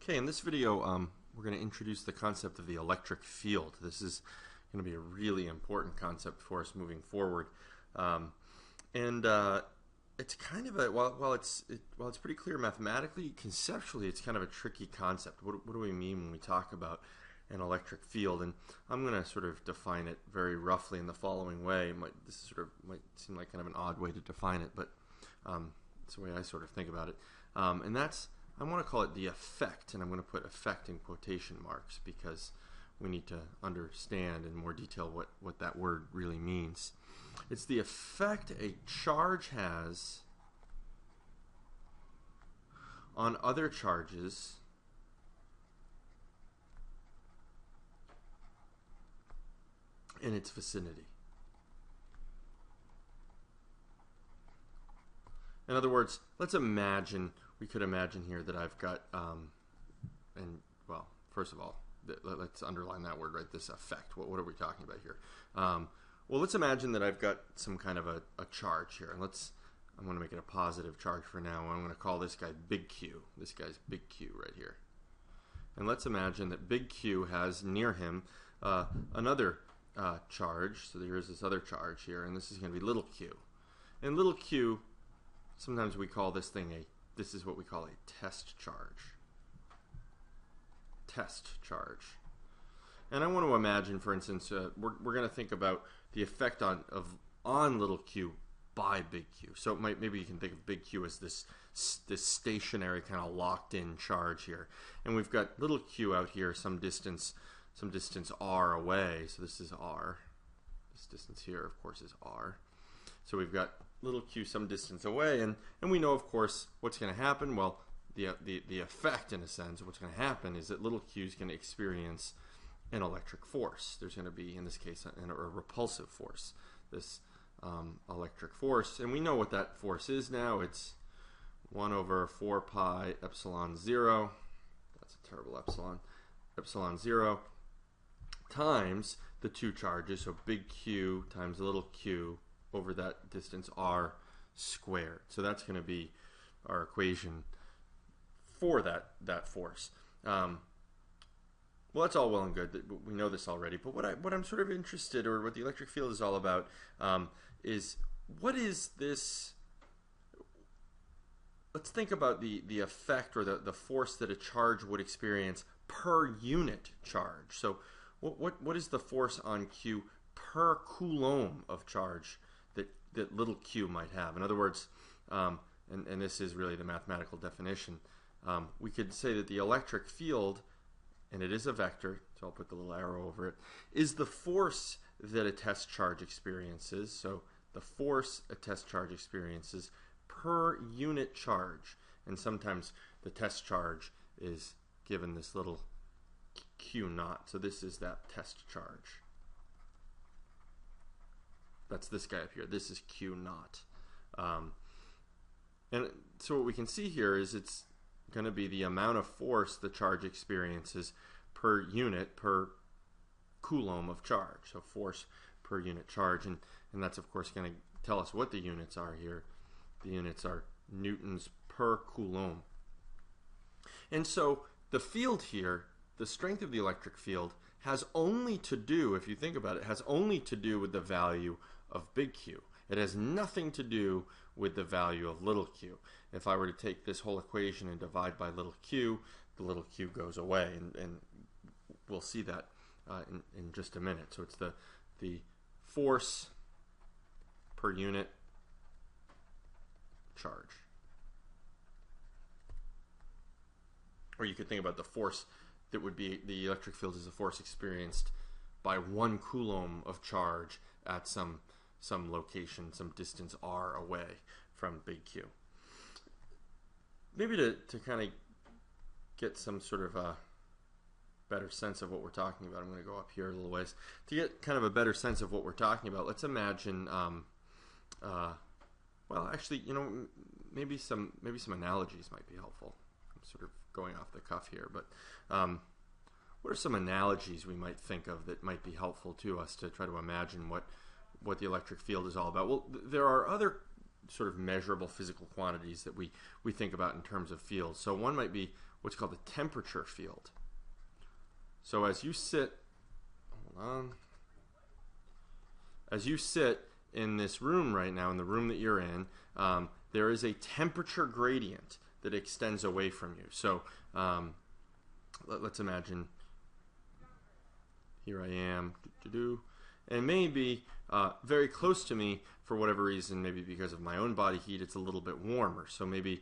Okay, in this video, we're going to introduce the concept of the electric field. This is going to be a really important concept for us moving forward, and it's kind of a while it's pretty clear mathematically, conceptually, it's kind of a tricky concept. What do we mean when we talk about an electric field? And I'm going to sort of define it very roughly in the following way. This might seem like kind of an odd way to define it, but it's the way I sort of think about it, and that's. I want to call it the effect, and I'm going to put effect in quotation marks because we need to understand in more detail what that word really means. It's the effect a charge has on other charges in its vicinity. In other words, let's imagine, we could imagine here that I've got, well, first of all, let's underline that word, right, this effect. What are we talking about here? Well, let's imagine that I've got some kind of a charge here. And I'm going to make it a positive charge for now. I'm going to call this guy big Q. This guy's big Q right here. And let's imagine that big Q has near him another charge. So here's this other charge here, and this is going to be little q. And little q, sometimes we call this thing this is what we call a test charge. Test charge. And I want to imagine, for instance, we're going to think about the effect on little q by big Q. So maybe you can think of big Q as this stationary kind of locked in charge here. And we've got little q out here some distance r away. So this is r. This distance here, of course, is r. So we've got little q some distance away, and we know, of course, what's going to happen. Well, the effect, in a sense, what's going to happen is that little q is going to experience an electric force. There's going to be, in this case, a repulsive force, this electric force. And we know what that force is now. It's 1 over 4 pi epsilon 0. That's a terrible epsilon. Epsilon 0 times the two charges, so big Q times little q over that distance r squared. So that's going to be our equation for that force. Well, that's all well and good. We know this already. But what I'm sort of interested, or what the electric field is all about, is what is this? Let's think about the effect or the force that a charge would experience per unit charge. So what is the force on Q per coulomb of charge that little q might have? In other words, and this is really the mathematical definition, we could say that the electric field, and it is a vector, so I'll put the little arrow over it, is the force that a test charge experiences. So the force a test charge experiences per unit charge. And sometimes the test charge is given this little q naught. So this is that test charge. That's this guy up here. This is q naught. And so what we can see here is it's going to be the amount of force the charge experiences per unit, per coulomb of charge. So force per unit charge. And that's, of course, going to tell us what the units are here. The units are newtons per coulomb. And so the field here, the strength of the electric field, has only to do, if you think about it, has only to do with the value of big Q. It has nothing to do with the value of little q. If I were to take this whole equation and divide by little q, the little q goes away, and we'll see that in just a minute. So it's the force per unit charge. Or you could think about the force that would be the electric field as a force experienced by 1 coulomb of charge at some location, some distance r away from big Q. Maybe to kind of get some sort of a better sense of what we're talking about, I'm going to go up here a little ways. To get kind of a better sense of what we're talking about, let's imagine, well, actually, maybe some analogies might be helpful. I'm sort of going off the cuff here, but what are some analogies we might think of that might be helpful to us to try to imagine what the electric field is all about? Well, there are other sort of measurable physical quantities that we think about in terms of fields. So one might be what's called the temperature field. So as you sit, hold on, as you sit in this room right now, in the room that you're in, there is a temperature gradient that extends away from you. So let's imagine here I am, and maybe very close to me for whatever reason, maybe because of my own body heat, it's a little bit warmer. So maybe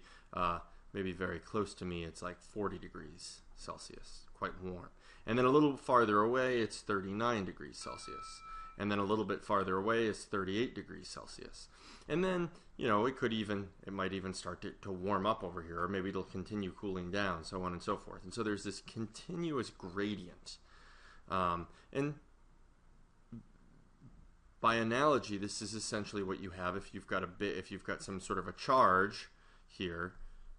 very close to me, it's like 40 degrees Celsius, quite warm. And then a little farther away, it's 39 degrees Celsius. And then a little bit farther away, it's 38 degrees Celsius. And then, it might even start to warm up over here, or maybe it'll continue cooling down, so on and so forth. And so there's this continuous gradient. And by analogy, this is essentially what you have if you've got some sort of a charge here.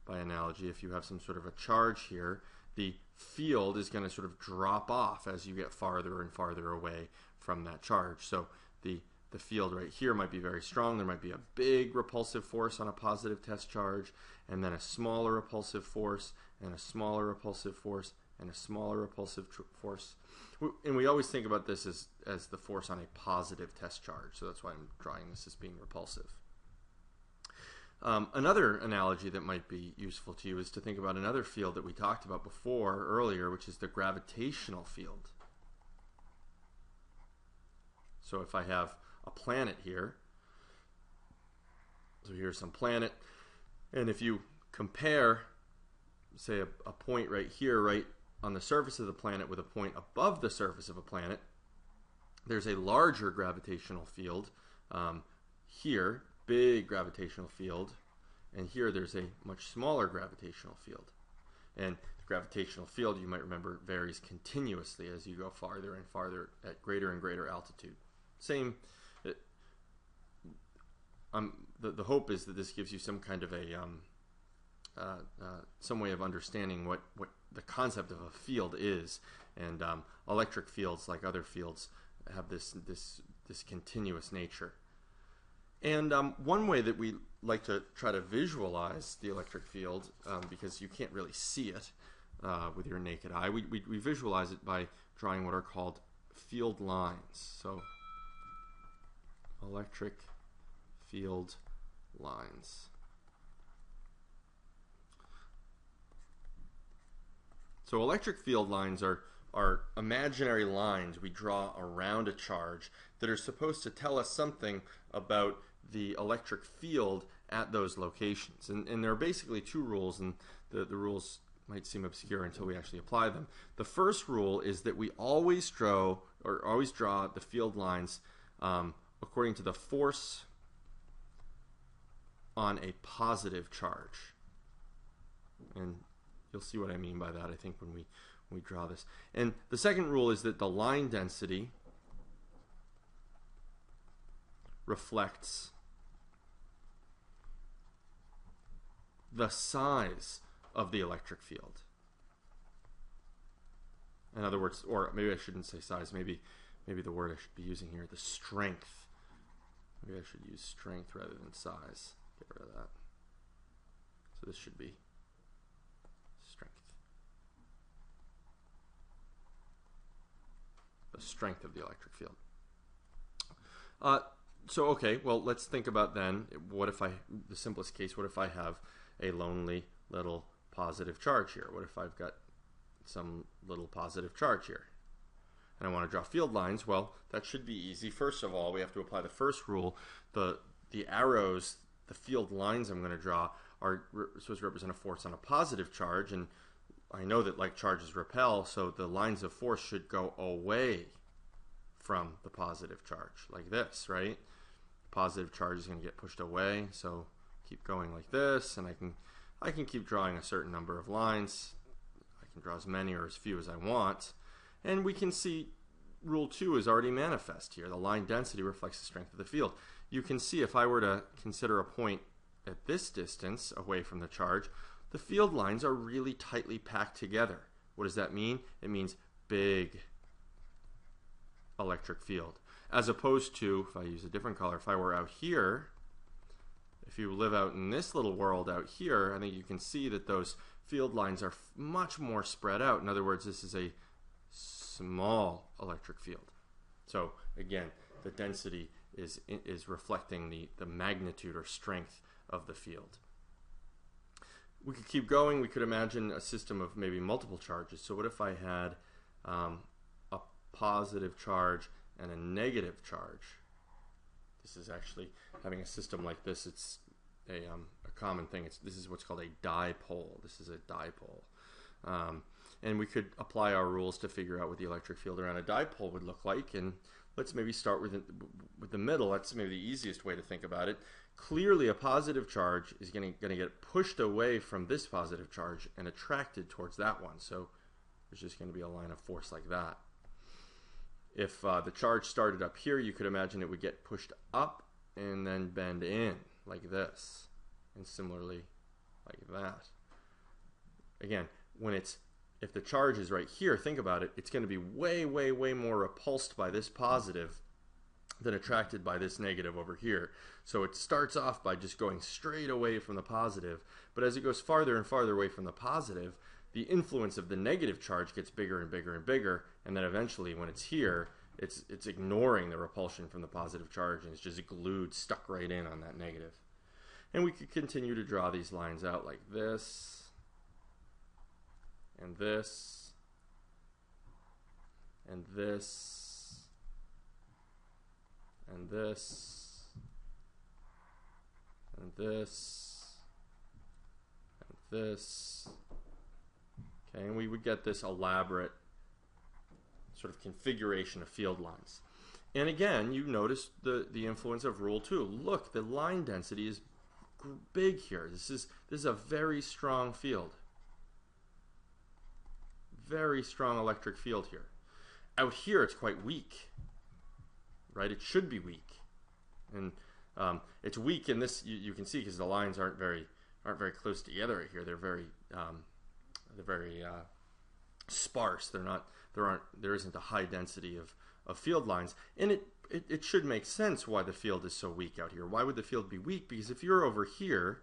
By analogy, if you have some sort of a charge here, the field is going to sort of drop off as you get farther and farther away from that charge. So the field right here might be very strong. There might be a big repulsive force on a positive test charge, and then a smaller repulsive force, and a smaller repulsive force, and a smaller repulsive force. And we always think about this as the force on a positive test charge, so that's why I'm drawing this as being repulsive. Another analogy that might be useful to you is to think about another field that we talked about earlier, which is the gravitational field. So if I have a planet here, so here's some planet, and if you compare, say, a point right here, right on the surface of the planet with a point above the surface of a planet, there's a larger gravitational field here, big gravitational field, and here there's a much smaller gravitational field. And the gravitational field, you might remember, varies continuously as you go farther and farther at greater and greater altitude. The hope is that this gives you some kind of some way of understanding what the concept of a field is. And electric fields, like other fields, have this continuous nature. And one way that we like to try to visualize the electric field, because you can't really see it with your naked eye, we visualize it by drawing what are called field lines. So electric field lines. So electric field lines are imaginary lines we draw around a charge that are supposed to tell us something about the electric field at those locations. And there are basically two rules, and the rules might seem obscure until we actually apply them. The first rule is that we always draw the field lines according to the force on a positive charge. And you'll see what I mean by that, I think, when we draw this. And the second rule is that the line density reflects the size of the electric field. In other words, or maybe I shouldn't say size, maybe the word I should be using here, the strength. Maybe I should use strength rather than size. Get rid of that. So this should be strength. The strength of the electric field. So okay, well, let's think about then, the simplest case, what if I have a lonely little positive charge here? What if I've got some little positive charge here? And I want to draw field lines. Well, that should be easy. First of all, we have to apply the first rule. The arrows, the field lines I'm going to draw are supposed to represent a force on a positive charge, and I know that like charges repel, so the lines of force should go away from the positive charge, like this, right? The positive charge is going to get pushed away, so keep going like this, and I can keep drawing a certain number of lines. I can draw as many or as few as I want. And we can see rule 2 is already manifest here. The line density reflects the strength of the field. You can see if I were to consider a point at this distance away from the charge, the field lines are really tightly packed together. What does that mean? It means big electric field. As opposed to, if I use a different color, if I were out here, if you live out in this little world out here, I think you can see that those field lines are much more spread out. In other words, this is a small electric field. So again, the density is reflecting the magnitude or strength of the field. We could keep going. We could imagine a system of maybe multiple charges. So what if I had a positive charge and a negative charge? This is actually having a system like this. It's a common thing. This is what's called a dipole. This is a dipole. And we could apply our rules to figure out what the electric field around a dipole would look like. And let's maybe start with the middle. That's maybe the easiest way to think about it. Clearly, a positive charge is going to get pushed away from this positive charge and attracted towards that one. So there's just going to be a line of force like that. If the charge started up here, you could imagine it would get pushed up and then bend in like this, and similarly like that. Again, if the charge is right here, think about it, it's going to be way, way, way more repulsed by this positive than attracted by this negative over here. So it starts off by just going straight away from the positive, but as it goes farther and farther away from the positive, the influence of the negative charge gets bigger and bigger and bigger, and then eventually when it's here, it's ignoring the repulsion from the positive charge and it's just glued, stuck right in on that negative. And we could continue to draw these lines out like this, and this, and this, and this, and this, and this. Okay, and we would get this elaborate sort of configuration of field lines. And again, you notice the influence of rule 2. Look, the line density is big here. This is a very strong field. Very strong electric field here. Out here, it's quite weak, right? It should be weak, and it's weak in this. You can see because the lines aren't very close together right here. They're very sparse. There isn't a high density of field lines, and it should make sense why the field is so weak out here. Why would the field be weak? Because if you're over here,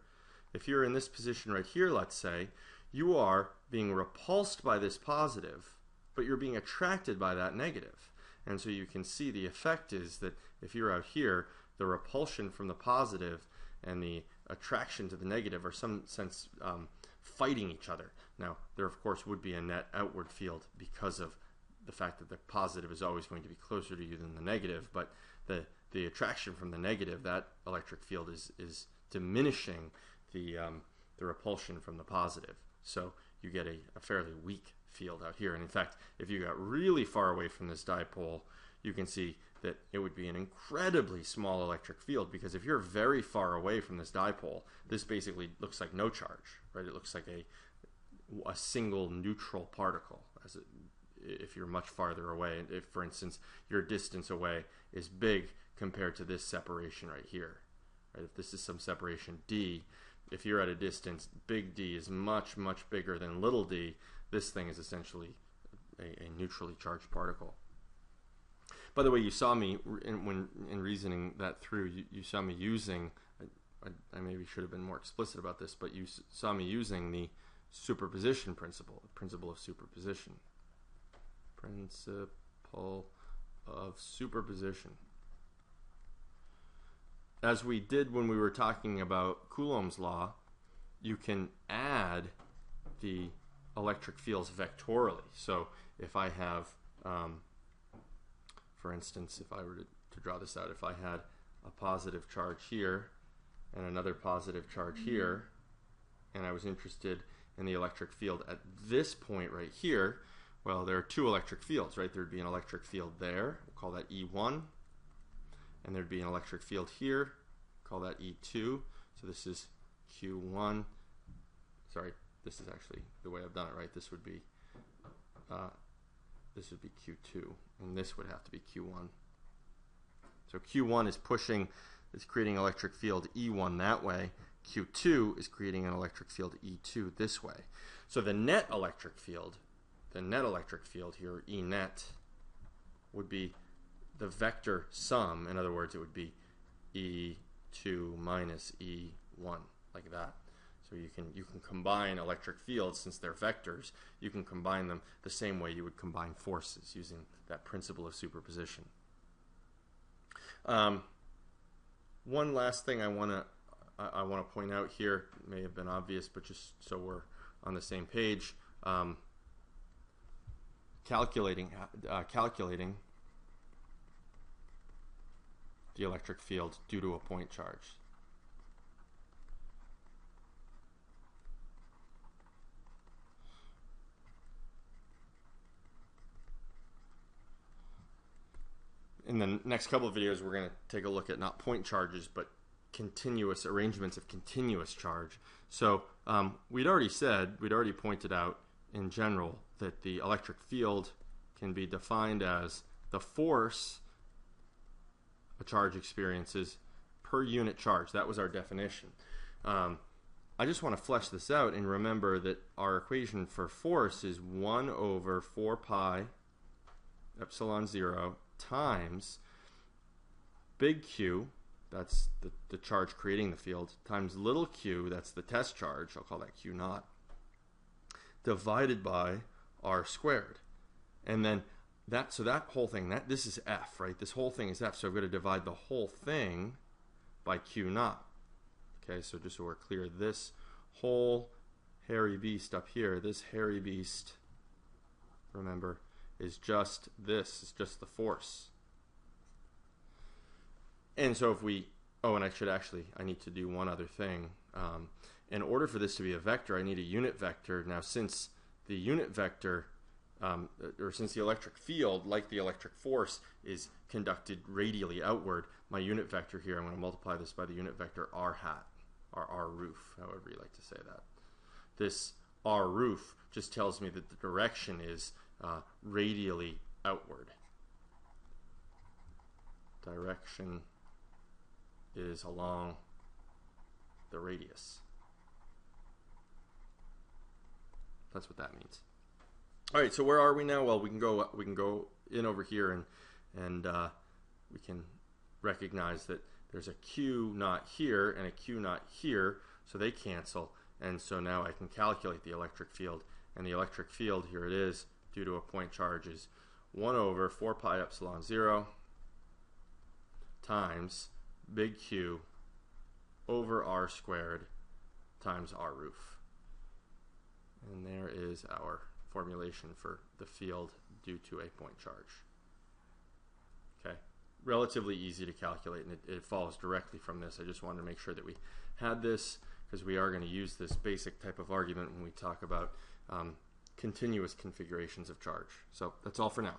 if you're in this position right here, let's say, you are being repulsed by this positive, but you're being attracted by that negative. And so you can see the effect is that if you're out here, the repulsion from the positive and the attraction to the negative are some sense fighting each other. Now, there of course would be a net outward field because of the fact that the positive is always going to be closer to you than the negative, but the attraction from the negative, that electric field is diminishing the repulsion from the positive. So you get a fairly weak field out here. And in fact, if you got really far away from this dipole, you can see that it would be an incredibly small electric field, because if you're very far away from this dipole, this basically looks like no charge, right? It looks like a single neutral particle if you're much farther away. If, for instance, your distance away is big compared to this separation right here, right? If this is some separation d, if you're at a distance, big D is much, much bigger than little d. This thing is essentially a neutrally charged particle. By the way, you saw me, in reasoning that through, you saw me using, I maybe should have been more explicit about this, but you saw me using the superposition principle, the principle of superposition. Principle of superposition. As we did when we were talking about Coulomb's law, you can add the electric fields vectorially. So if I have, for instance, if I were to draw this out, if I had a positive charge here and another positive charge here, and I was interested in the electric field at this point right here, well, there are two electric fields, right? There'd be an electric field there, we'll call that E1, and there'd be an electric field here, call that E2. So this is Q1. Sorry, this is actually the way I've done it, right? This would be Q2, and this would have to be Q1. So Q1 is creating electric field E1 that way. Q2 is creating an electric field E2 this way. So the net electric field here, E net, would be the vector sum. In other words, it would be E2 minus E1 1, like that. So you can combine electric fields, since they're vectors, you can combine them the same way you would combine forces using that principle of superposition. One last thing I want to point out here, it may have been obvious, but just so we're on the same page, calculating the electric field due to a point charge. In the next couple of videos, we're going to take a look at not point charges, but continuous arrangements of continuous charge. So we'd already pointed out in general that the electric field can be defined as the force a charge experiences per unit charge. That was our definition. I just want to flesh this out and remember that our equation for force is 1 over 4 pi epsilon 0 times big Q, that's the charge creating the field, times little q, that's the test charge, I'll call that Q naught, divided by r squared. And then that whole thing, this is F, right? This whole thing is F, so I'm going to divide the whole thing by Q naught. Okay, so just so we're clear, this whole hairy beast up here, this hairy beast, remember, is just this, is just the force. And so if we, and I need to do one other thing. In order for this to be a vector, I need a unit vector. Now, since the unit vector, or since the electric field, like the electric force, is conducted radially outward, my unit vector here, I'm going to multiply this by the unit vector r hat, or r roof, however you like to say that. This r roof just tells me that the direction is radially outward. Direction is along the radius. That's what that means. All right, so where are we now? Well, we can go in over here and we can recognize that there's a Q naught here and a Q naught here, so they cancel, and so now I can calculate the electric field, and the electric field, here it is, due to a point charge, is 1 over 4 pi epsilon 0 times big Q over r squared times r roof. And there is our formulation for the field due to a point charge. Okay, relatively easy to calculate, and it follows directly from this. I just wanted to make sure that we had this, because we are going to use this basic type of argument when we talk about continuous configurations of charge. So that's all for now.